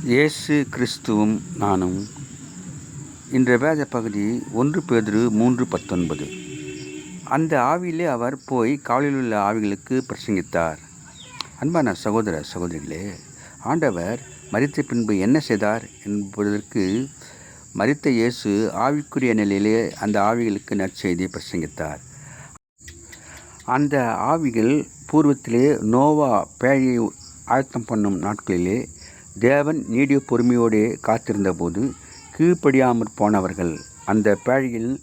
இயேசு கிறிஸ்துவும் நானும். இன்றைய வேத பகுதி 1 பேதுரு 3:19. அந்த ஆவியிலே அவர் போய் காவலிலுள்ள ஆவிகளுக்கு பிரசங்கித்தார். அன்பான சகோதர சகோதரிகளே, ஆண்டவர் மரித்த பின்பு என்ன செய்தார் என்பதற்கு மரித்த இயேசு ஆவிக்குரிய நிலையிலே அந்த ஆவிகளுக்கு நற்செய்தியை பிரசங்கித்தார். அந்த ஆவிகள் பூர்வத்திலே நோவா பேழையை ஆயத்தம் பண்ணும் நாட்களிலே தேவன் நீடிய பொறுமையோடு காத்திருந்தபோது கீழ்ப்படியாமற் போனவர்கள் அந்த பேழையில்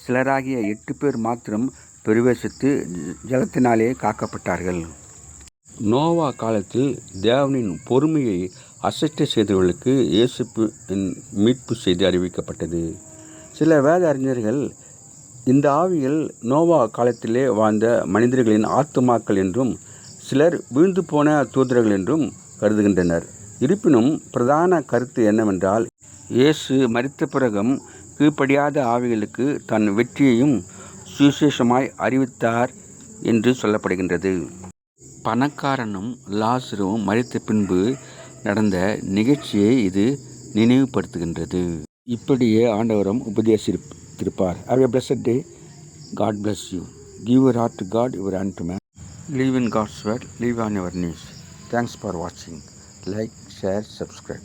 சிலராகிய 8 பேர் மாத்திரம் பிரவேசித்து ஜலத்தினாலே காக்கப்பட்டார்கள். நோவா காலத்தில் தேவனின் பொறுமையை அசட்டை செய்தவர்களுக்கு இயேசுவின் மீட்பு செய்தி அறிவிக்கப்பட்டது. சில வேத அறிஞர்கள் இந்த ஆவிகள் நோவா காலத்திலே வாழ்ந்த மனிதர்களின் ஆத்துமாக்கள் என்றும் சிலர் வீழ்ந்து போன தூதர்கள் என்றும் கருதுகின்றனர். இருப்பினும் பிரதான கருத்து என்னவென்றால், இயேசு மரித்த பிறகும் கீழ்ப்படியாத ஆவிகளுக்கு தன் வெற்றியையும் சுவிசேஷமாய் அறிவித்தார் என்று சொல்லப்படுகின்றது. பணக்காரனும் லாசருவும் மரித்த பின்பு நடந்த நிகழ்ச்சியை இது நினைவுபடுத்துகின்றது. இப்படியே ஆண்டவரும் உபதேசித்திருப்பார். Have a blessed day. God bless you. Give your heart to God, your hand to man. Live in God's word. Live on your knees. Thanks for watching. Like, share, subscribe.